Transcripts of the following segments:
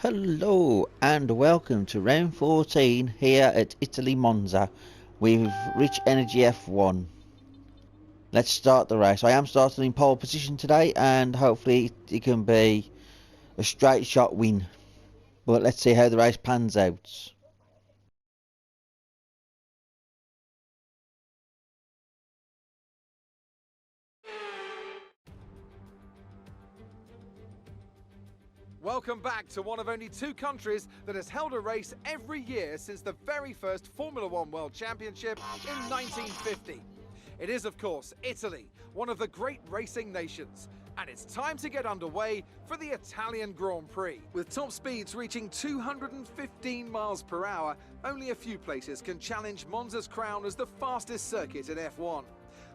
Hello and welcome to round 14 here at Italy Monza with Rich Energy F1. Let's start the race. I am starting in pole position today and hopefully it can be a straight shot win. But let's see how the race pans out. Welcome back to one of only two countries that has held a race every year since the very first Formula One World Championship in 1950. It is, of course, Italy, one of the great racing nations. And it's time to get underway for the Italian Grand Prix. With top speeds reaching 215 miles per hour, only a few places can challenge Monza's crown as the fastest circuit in F1.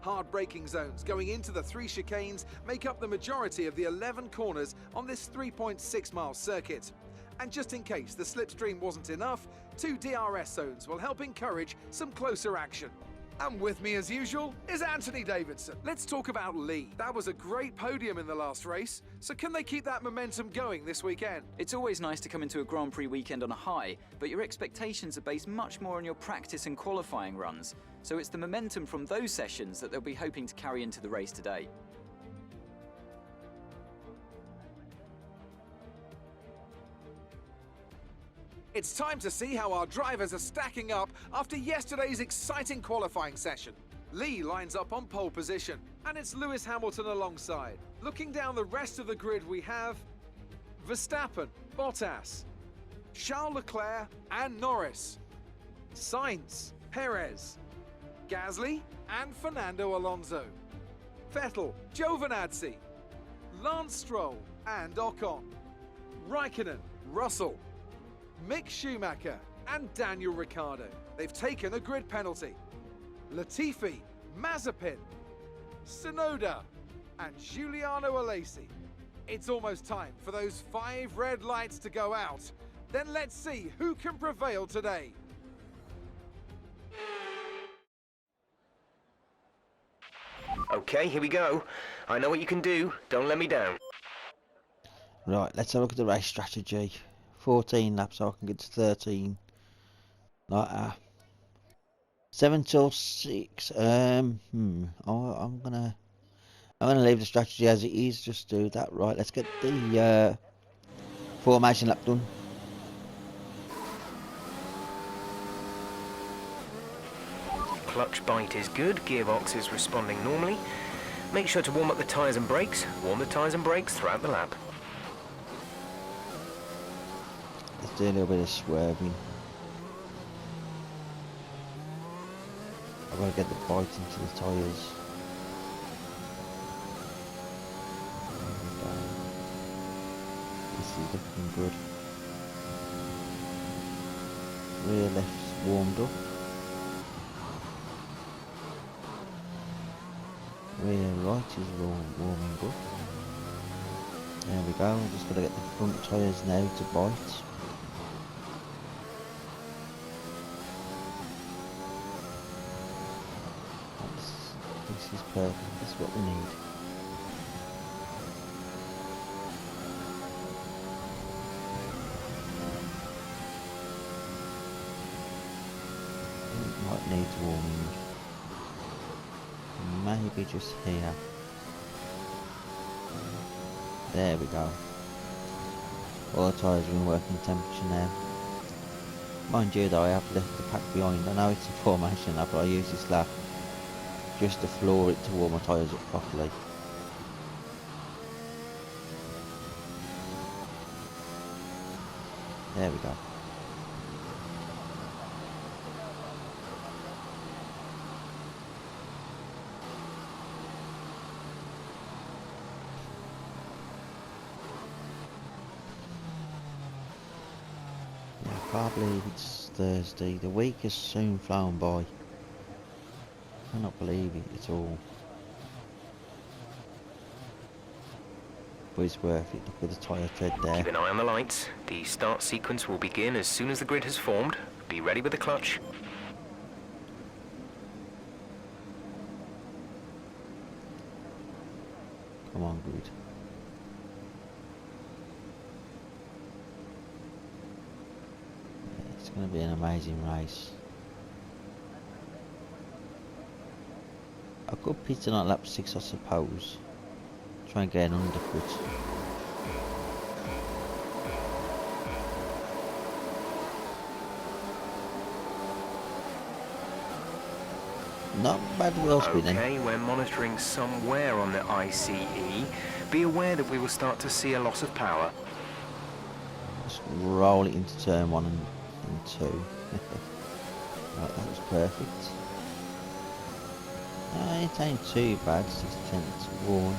Hard braking zones going into the 3 chicanes make up the majority of the 11 corners on this 3.6-mile circuit. And just in case the slipstream wasn't enough, 2 DRS zones will help encourage some closer action. And with me as usual is Anthony Davidson. Let's talk about Lee. That was a great podium in the last race, so can they keep that momentum going this weekend? It's always nice to come into a Grand Prix weekend on a high, but your expectations are based much more on your practice and qualifying runs, so it's the momentum from those sessions that they'll be hoping to carry into the race today. It's time to see how our drivers are stacking up after yesterday's exciting qualifying session. Lee lines up on pole position, and it's Lewis Hamilton alongside. Looking down the rest of the grid, we have Verstappen, Bottas, Charles Leclerc and Norris, Sainz, Perez, Gasly and Fernando Alonso, Vettel, Giovinazzi, Lance Stroll and Ocon, Raikkonen, Russell, Mick Schumacher and Daniel Ricciardo. They've taken a grid penalty. Latifi, Mazepin, Tsunoda and Giuliano Alesi. It's almost time for those 5 red lights to go out. Then let's see who can prevail today. Okay, here we go. I know what you can do. Don't let me down. Right, let's have a look at the race strategy. 14 laps so I can get to 13. Like that. 7 till 6. I'm gonna leave the strategy as it is. Just do that. Right, let's get the formation lap done. Clutch bite is good. Gearbox is responding normally. Make sure to warm up the tyres and brakes. Warm the tyres and brakes throughout the lap. Let's do a little bit of swerving. I've got to get the bite into the tyres. There we go. This is looking good. Rear left's warmed up. Rear right is warming up. There we go. I'm just got to get the front tyres now to bite. This is perfect. This is what we need. It might need warming. Maybe just here. There we go. All the tyres are in working temperature now. Mind you though, I have left the pack behind. I know it's a formation lap, but I use this lap just to floor it to warm my tyres up properly. There we go. I can't believe it's Thursday. The week has soon flown by. I cannot believe it at all. But it's worth it. Look at the tyre tread there. Keep an eye on the lights. The start sequence will begin as soon as the grid has formed. Be ready with the clutch. Come on, grid. going to be an amazing race. I could pit in on lap 6, I suppose. Try and get an undercut. Not bad wheel spinning. Okay, we're monitoring somewhere on the ICE. Be aware that we will start to see a loss of power. Just roll it into turn 1 and 2. Right, that was perfect. It ain't too bad, 6 tenths worn.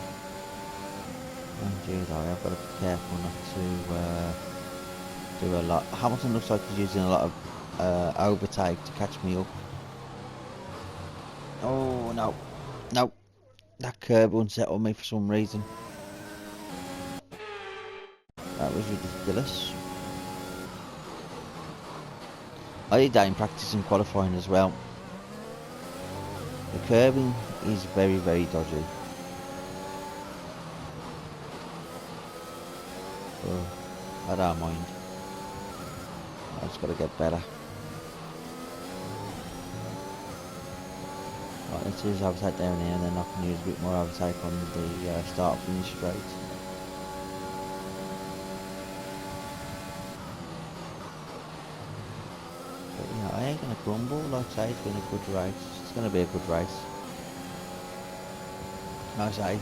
Mind you though, I've got to be careful not to do a lot. Hamilton looks like he's using a lot of overtake to catch me up. Oh no, no, that curb unsettled me for some reason. That was ridiculous. I did that in practice and qualifying as well. The curbing is very, very dodgy. Oh, I don't mind. I just got to get better. Right, let's use overtake down here and then I can use a bit more overtake on the start finish straight. But yeah, I ain't going to grumble, like I say, it's been a good race. It's going to be a good race. Like I say,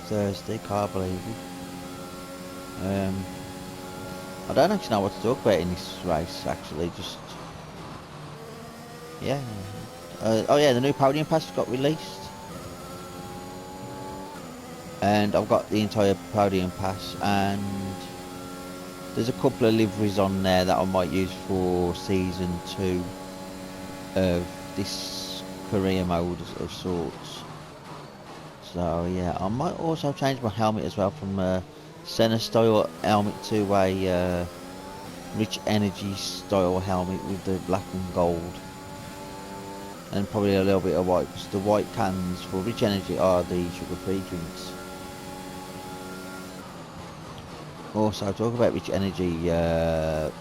Thursday, can't believe it. I don't actually know what to talk about in this race, actually, just... Yeah. Oh yeah, the new podium pass got released. And I've got the entire podium pass, and there's a couple of liveries on there that I might use for season 2 of this career mode of sorts. So yeah, I might also change my helmet as well from a Senna style helmet to a Rich Energy style helmet with the black and gold. And probably a little bit of white, because the white cans for Rich Energy are the sugar-free drinks. Also, talk about Rich Energy, the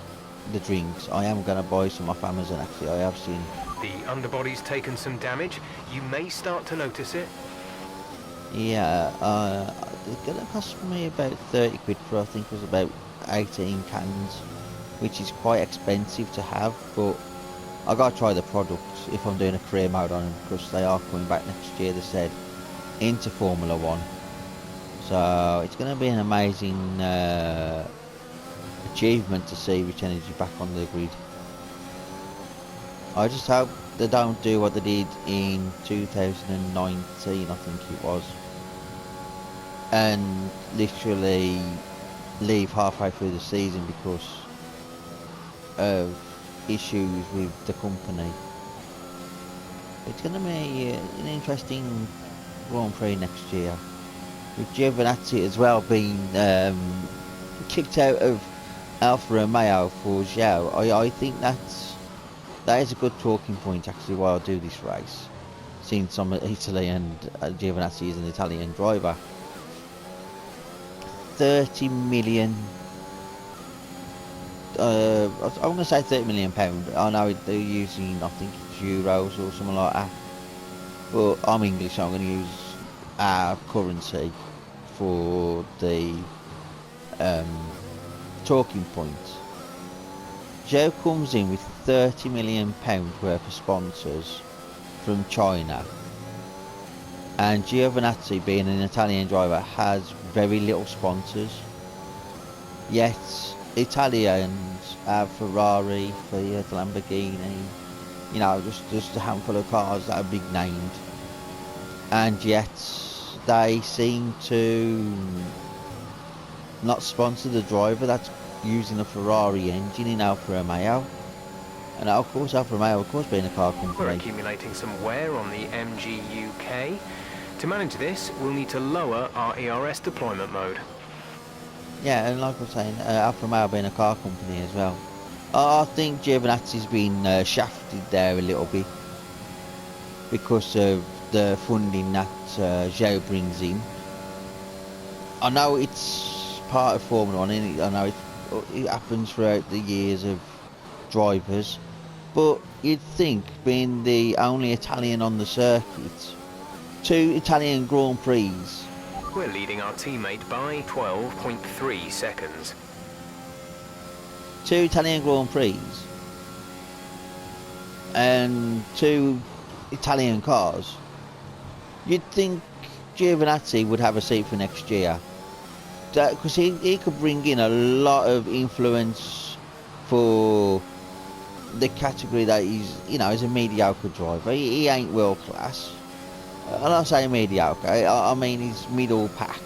drinks. I am going to buy some off Amazon, actually. I have seen. The underbody's taken some damage. You may start to notice it. Yeah, it's going to cost me about 30 quid for, I think it was about 18 cans, which is quite expensive to have, but I got to try the product if I'm doing a career mode on them, because they are coming back next year, they said, into Formula 1. So it's going to be an amazing achievement to see Rich Energy back on the grid. I just hope they don't do what they did in 2019, I think it was, and literally leave halfway through the season because of issues with the company. It's going to be an interesting Grand Prix next year, with Giovinazzi as well being kicked out of Alfa Romeo for Zhou. I think that is a good talking point actually while I do this race, seeing some Italy and Giovinazzi is an Italian driver. 30 million I'm going to say £30 million. I know they're using, I think it's euros or something like that, but I'm English, so I'm going to use our currency for the talking points. Joe comes in with £30 million worth of sponsors from China, and Giovinazzi, being an Italian driver, has very little sponsors, yet Italians have Ferrari, Fiat, Lamborghini, you know, just a handful of cars that are big named, and yet they seem to not sponsor the driver that's using a Ferrari engine in Alfa Romeo. And of course Alfa Romeo, of course, being a car company, We're accumulating some wear on the MG UK. To manage this, we'll need to lower our ERS deployment mode. yeah, and like I was saying, Alfa Romeo being a car company as well, I think Giovinazzi's been shafted there a little bit because of the funding that Zhou brings in. I know it's part of Formula 1, and I know it happens throughout the years of drivers, but you'd think, being the only Italian on the circuit, 2 Italian Grand Prix. We're leading our teammate by 12.3 seconds. 2 Italian Grand Prix and 2 Italian cars. You'd think Giovinazzi would have a seat for next year, because he could bring in a lot of influence for the category that he's, you know, he's a mediocre driver. He ain't world class. I'm not saying mediocre, I mean he's middle pack.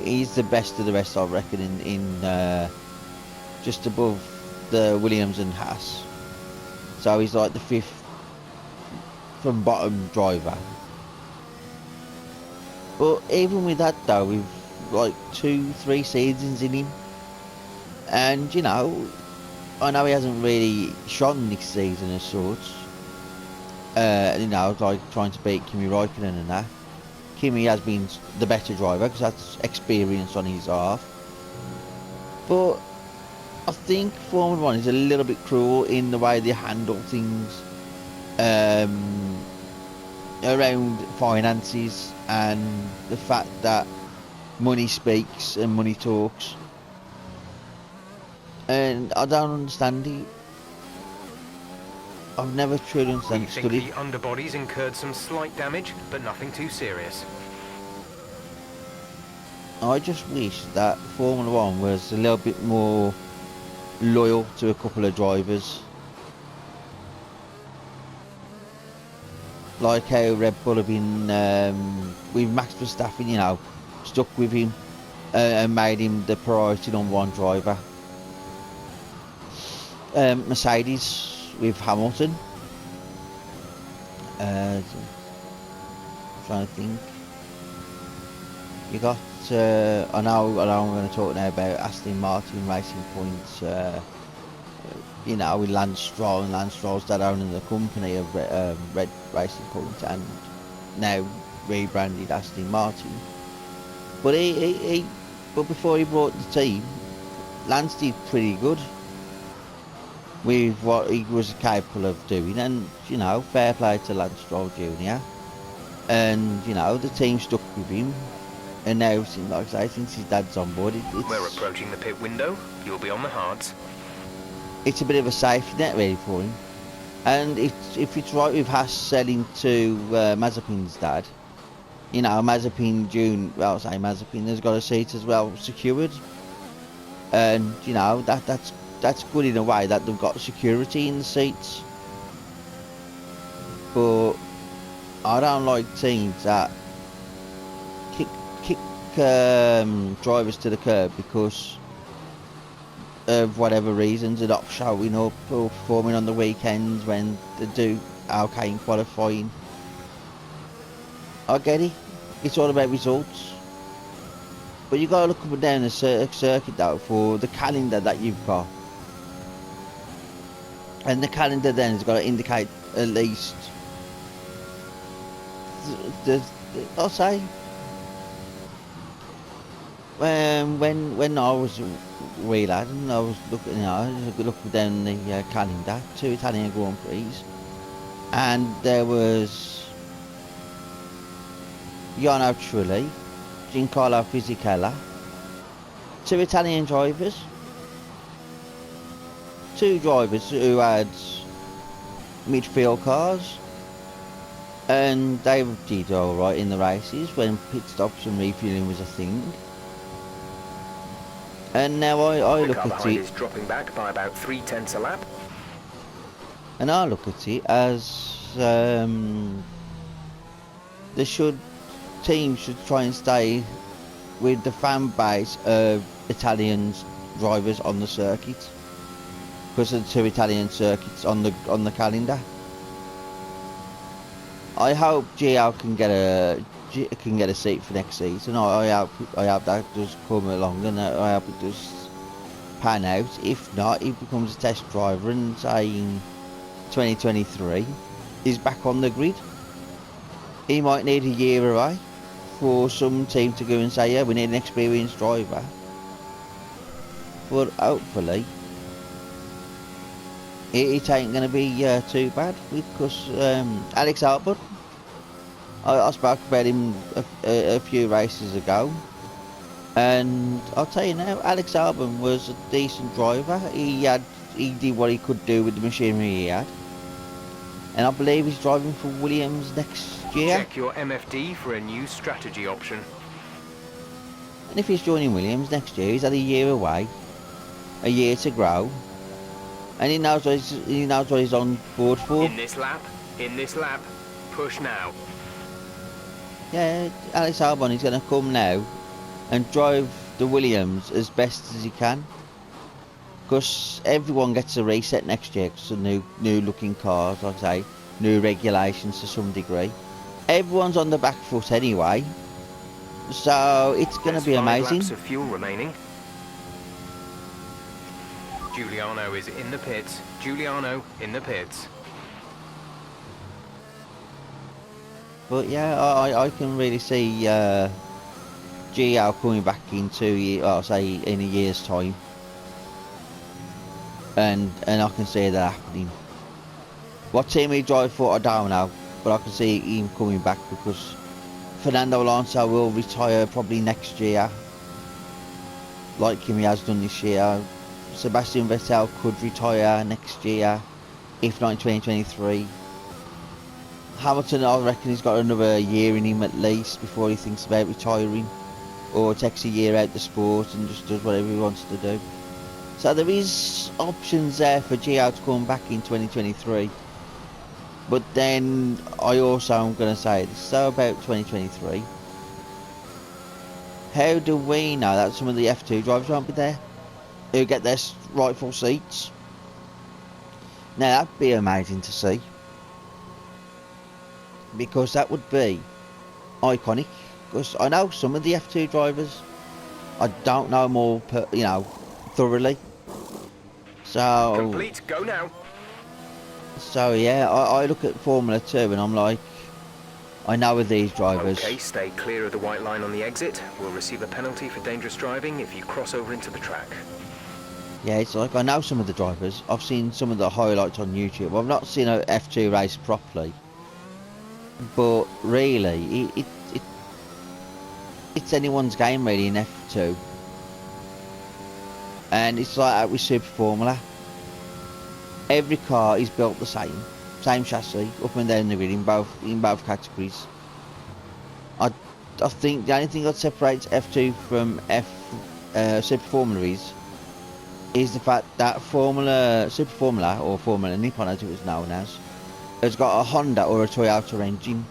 He's the best of the rest, I reckon, in just above the Williams and Haas. So he's like the 5th from bottom driver. But even with that though, we've like 2-3 seasons in him, and you know, I know he hasn't really shone this season as such. You know, like trying to beat Kimi Räikkönen and that. Kimi has been the better driver because that's experience on his half. But I think Formula 1 is a little bit cruel in the way they handle things around finances and the fact that money speaks and money talks. And I don't understand it. I've never truly We understood think it. the underbodies incurred some slight damage, but nothing too serious. I just wish that Formula 1 was a little bit more loyal to a couple of drivers. Like how Red Bull have been with Max Verstappen, you know, stuck with him and made him the priority #1 driver. Mercedes with Hamilton. Trying to think. You got, I know I'm going to talk now about Aston Martin Racing Points, you know, with Lance Stroll, and Lance Stroll's dad owning the company of Red Racing Point, and now rebranded Aston Martin. But but before he brought the team, Lance did pretty good with what he was capable of doing, and you know, fair play to Lance Stroll Jr. And you know, the team stuck with him, and now, like I say, since his dad's on board, We're approaching the pit window. You'll be on the hards. it's a bit of a safety net really for him. And if it's right with Haas selling to Mazepin's dad, you know, Mazepin June, well, I'll say Mazepin has got a seat as well secured, and you know, that's good in a way that they've got security in the seats. But I don't like teams that kick drivers to the curb because of whatever reasons, they're not showing up or performing on the weekends when they do okay in qualifying. I get it, it's all about results, but you got to look up and down the circuit though for the calendar that you've got, and the calendar then has got to indicate at least I'll say when I was a wee lad and I was looking, you know, looking down the calendar, 2 Italian Grand Prix, and there was Jarno Trulli, Giancarlo Fisichella, 2 Italian drivers, 2 drivers who had midfield cars, and they did alright in the races when pit stops and refueling was a thing. And now I The look car at behind it, is dropping back by about 0.3 a lap. and I look at it as teams should try and stay with the fan base of Italian drivers on the circuit, because of the 2 Italian circuits on the calendar. I hope Gio can get a seat for next season. I hope that does come along, and I hope it does pan out. If not, he becomes a test driver, and say in 2023 he's back on the grid. He might need a year away for some team to go and say, yeah, we need an experienced driver. But hopefully it ain't going to be too bad because Alex Albon, I spoke about him a few races ago, and I'll tell you now, Alex Albon was a decent driver. He did what he could do with the machinery he had, and I believe he's driving for Williams next year. Check your MFD for a new strategy option. And if he's joining Williams next year, he's had a year away, a year to grow, and he knows what he's on board for. In this lap, push now. Yeah, Alex Albon is going to come now and drive the Williams as best as he can, because everyone gets a reset next year because of new looking cars, like I say, new regulations to some degree. Everyone's on the back foot anyway, so it's going to be amazing. 5 laps of fuel remaining. Giuliano is in the pits. Giuliano in the pits. But yeah, I can really see Gio coming back in 2 years, I'll say in a year's time, and I can see that happening. What team he drive for, I don't know, but I can see him coming back because Fernando Alonso will retire probably next year, like Kimi has done this year. Sebastian Vettel could retire next year, if not in 2023. Hamilton, I reckon he's got another year in him at least before he thinks about retiring, or takes a year out the sport and just does whatever he wants to do. So there is options there for Gio to come back in 2023. But then I also am going to say this, so about 2023, how do we know that some of the F2 drivers won't be there, who get their rightful seats? Now that'd be amazing to see, because that would be iconic. Because I know some of the F2 drivers, I don't know them all, thoroughly. So Complete, go now. So yeah, I look at Formula 2 and I'm like, I know with these drivers. Okay, stay clear of the white line on the exit. We'll receive a penalty for dangerous driving if you cross over into the track. Yeah, it's like I know some of the drivers. I've seen some of the highlights on YouTube. I've not seen an F2 race properly, but really, it's anyone's game really in F2. And it's like that with Super Formula. Every car is built the same chassis up and down the grid in both categories. I think the only thing that separates F2 from Super Formula is the fact that Super Formula, or Formula Nippon as it was known as, has got a Honda or a Toyota engine,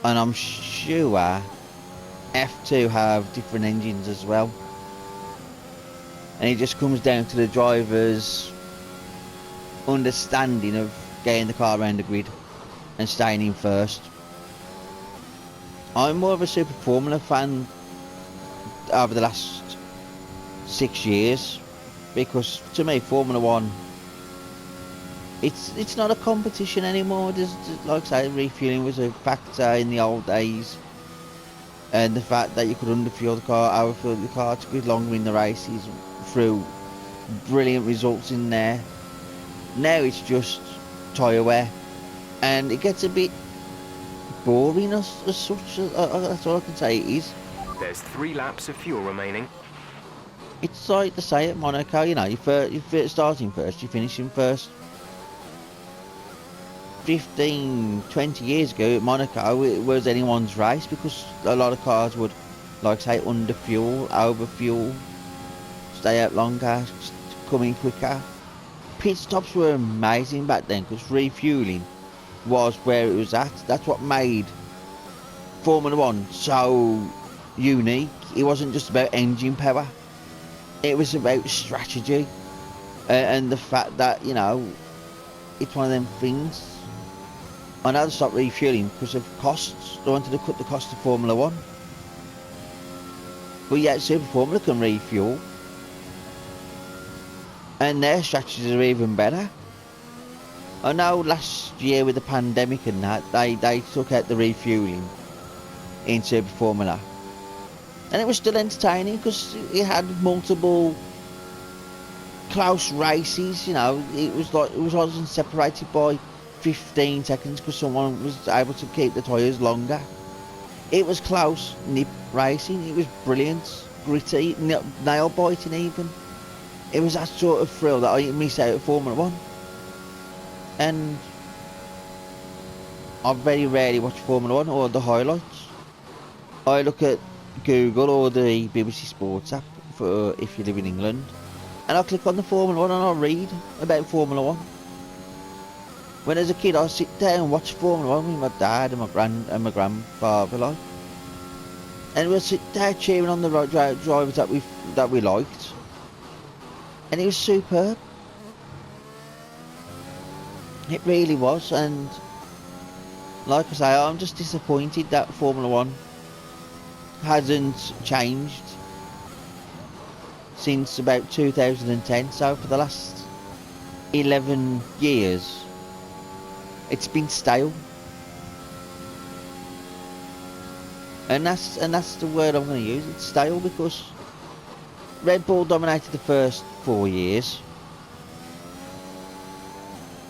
and I'm sure F2 have different engines as well, and it just comes down to the drivers' understanding of getting the car around the grid and staying in first. I'm more of a Super Formula fan over the last 6 years, because to me Formula 1, it's not a competition anymore. There's, like I say, refueling was a factor in the old days, and the fact that you could underfuel the car, overfuel the car to go longer in the races through brilliant results in there. Now it's just tyre wear, and it gets a bit boring as such. That's all I can say it is. There's 3 laps of fuel remaining. It's like to say at Monaco, you're starting first, you're finishing first. 15, 20 years ago at Monaco, it was anyone's race, because a lot of cars would, like say, underfuel, overfuel, stay out longer, come in quicker. Pit stops were amazing back then, because refueling was where it was at. That's what made Formula 1 so unique. It wasn't just about engine power, it was about strategy, and the fact that, it's one of them things. I know they stopped refueling because of costs. They wanted to cut the cost of Formula 1, but yet Super Formula can refuel, and their strategies are even better. I know last year with the pandemic and that, they took out the refueling in Super Formula, and it was still entertaining because it had multiple close races. You know, it wasn't separated by 15 seconds because someone was able to keep the tyres longer. It was close nip racing. It was brilliant, gritty, nail biting even. It was that sort of thrill that I miss out of Formula 1. And I very rarely watch Formula 1 or the highlights. I look at Google or the BBC Sports app for if you live in England, and I click on the Formula 1 and I read about Formula 1. When as a kid I sit down and watch Formula 1 with my dad and my grandfather, like, and we'll sit there cheering on the drivers that we liked, and it was superb. It really was. And like I say, I'm just disappointed that Formula 1 hasn't changed since about 2010. So for the last 11 years, it's been stale. And that's the word I'm going to use. It's stale, because Red Bull dominated the first 4 years,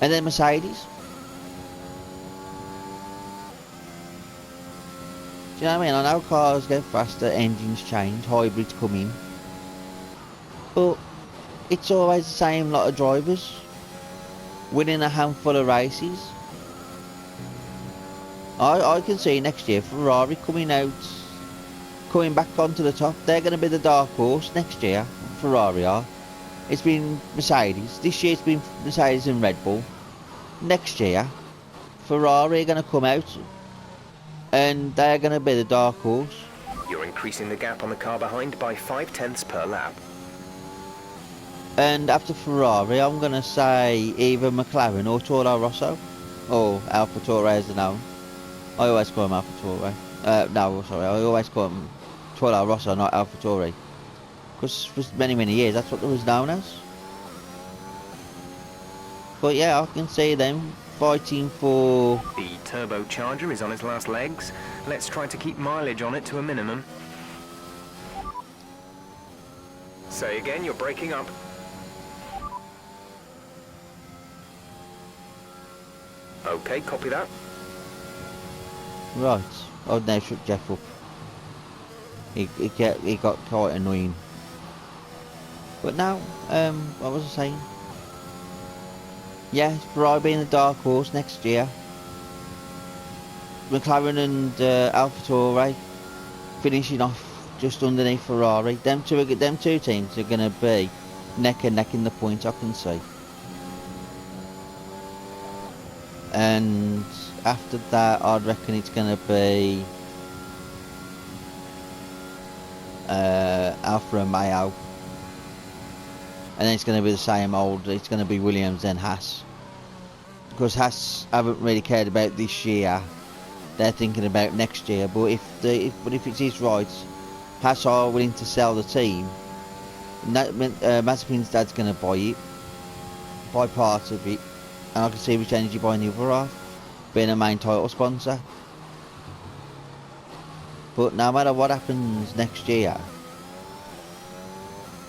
and then Mercedes. Do you know what I mean? I know cars get faster, engines change, hybrids come in, but it's always the same lot of drivers winning a handful of races. I can see next year Ferrari coming back onto the top. They're going to be the dark horse next year. Ferrari are. It's been Mercedes. This year it's been Mercedes and Red Bull. Next year, Ferrari are going to come out, and they're going to be the dark horse. You're increasing the gap on the car behind by 0.5 per lap. And after Ferrari, I'm going to say either McLaren or Toro Rosso, or AlphaTauri as they're known. I always call them AlphaTauri. No, sorry, I always call them Toro Rosso, not AlphaTauri, because for many years that's what it was known as. But yeah, I can see them fighting for... The turbocharger is on its last legs. Let's try to keep mileage on it to a minimum. Say again, you're breaking up. Okay, copy that. Right, I've now shut Jeff up. He got quite annoying. But now, what was I saying? Yeah, Ferrari being the dark horse next year. McLaren and AlphaTauri finishing off just underneath Ferrari. Them two teams are going to be neck and neck in the points, I can see. And after that, I'd reckon it's going to be Alfa Romeo. And then it's going to be the same old, it's going to be Williams and Haas. Because Haas haven't really cared about this year. They're thinking about next year. But if it is right, Haas are willing to sell the team. Mazepin's dad's going to buy part of it. And I can see which energy buying the other half, being a main title sponsor. But no matter what happens next year,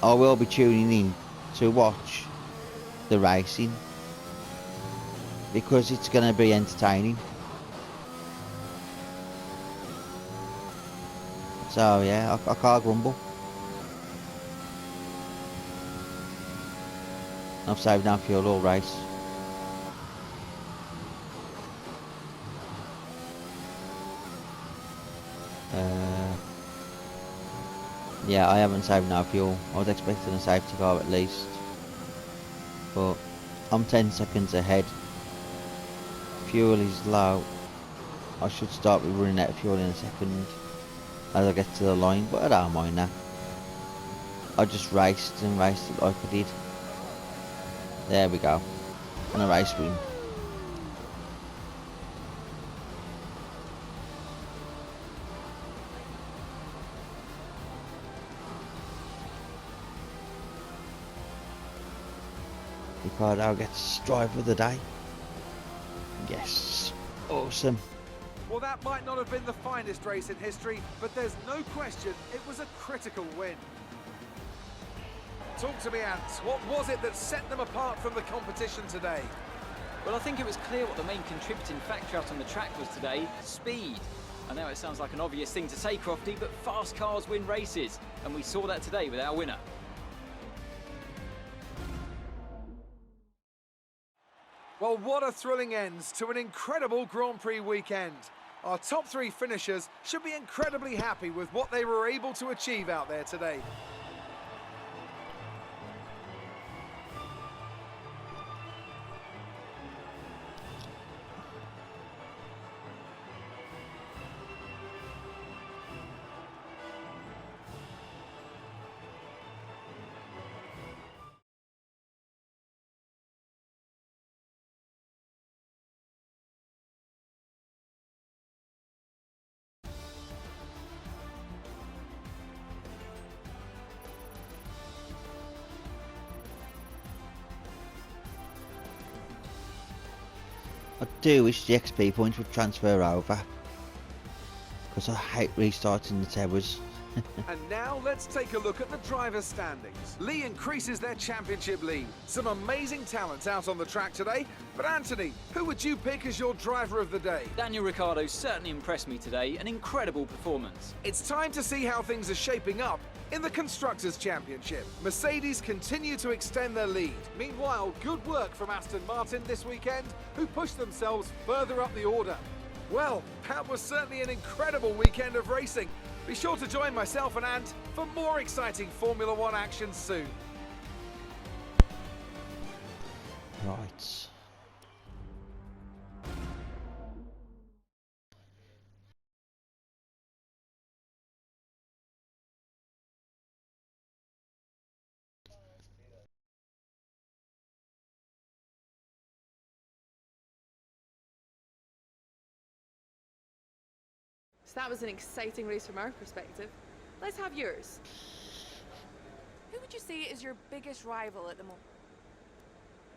I will be tuning in to watch the racing, because it's going to be entertaining. So yeah, I can't grumble. I've saved enough fuel all race. Yeah, I haven't saved no fuel. I was expecting a safety car at least, but I'm 10 seconds ahead. Fuel is low. I should start with running out of fuel in a second as I get to the line, but I don't mind that. I just raced it like I did. There we go. And a race win. Ricardo gets driver of the day. Yes. Awesome. Well, that might not have been the finest race in history, but there's no question it was a critical win. Talk to me, Ant. What was it that set them apart from the competition today? Well, I think it was clear what the main contributing factor out on the track was today: speed. I know it sounds like an obvious thing to say, Crofty, but fast cars win races, and we saw that today with our winner. Well, what a thrilling end to an incredible Grand Prix weekend. Our top 3 finishers should be incredibly happy with what they were able to achieve out there today. I do wish the XP points would transfer over, because I hate restarting the towers. And now let's take a look at the driver's standings. Lee increases their championship lead. Some amazing talents out on the track today. But Anthony, who would you pick as your driver of the day? Daniel Ricciardo certainly impressed me today, an incredible performance. It's time to see how things are shaping up in the Constructors' Championship. Mercedes continue to extend their lead. Meanwhile, good work from Aston Martin this weekend, who pushed themselves further up the order. Well, that was certainly an incredible weekend of racing. Be sure to join myself and Ant for more exciting Formula One action soon. Right. So that was an exciting race from our perspective. Let's have yours. Who would you say is your biggest rival at the moment?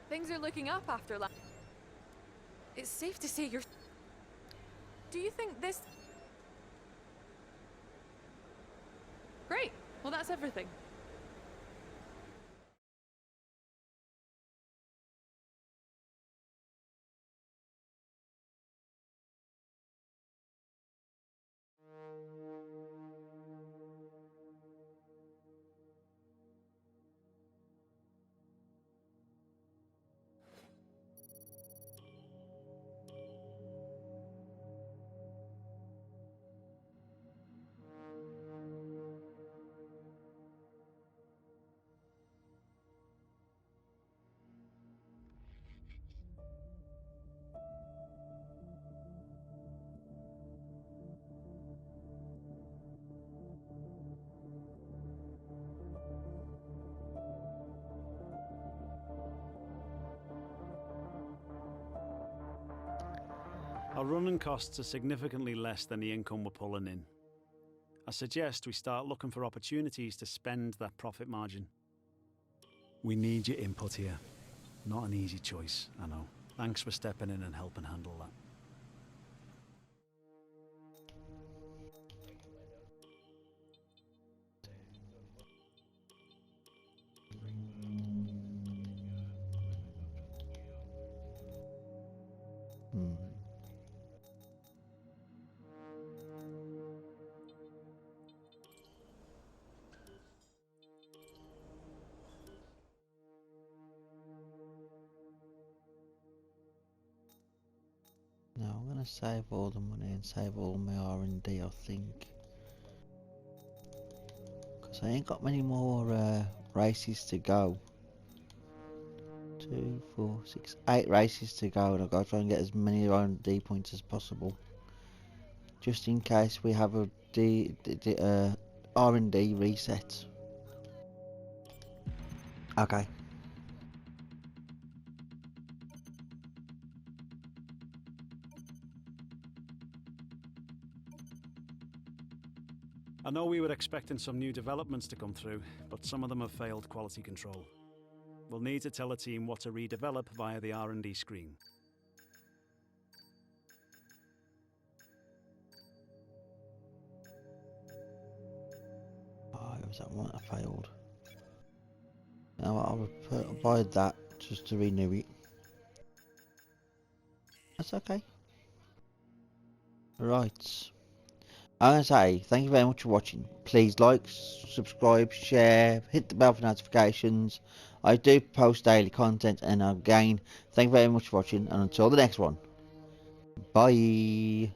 Things are looking up after last. It's safe to say you're... Do you think this... Great. Well, that's everything. Our running costs are significantly less than the income we're pulling in. I suggest we start looking for opportunities to spend that profit margin. We need your input here. Not an easy choice, I know. Thanks for stepping in and helping handle that. Now I'm gonna save all the money and save all my R&D, I think, because I ain't got many more races to go. 2, 4, 6, 8 races to go, and I've got to try and get as many R&D points as possible, just in case we have a R&D reset. Okay. I know we were expecting some new developments to come through, but some of them have failed quality control. We'll need to tell the team what to redevelop via the R&D screen. Oh, it was that one that failed. I'll buy that just to renew it. That's okay. Right. I'm going to say thank you very much for watching. Please like, subscribe, share, hit the bell for notifications. I do post daily content, and again, thank you very much for watching, and until the next one, bye.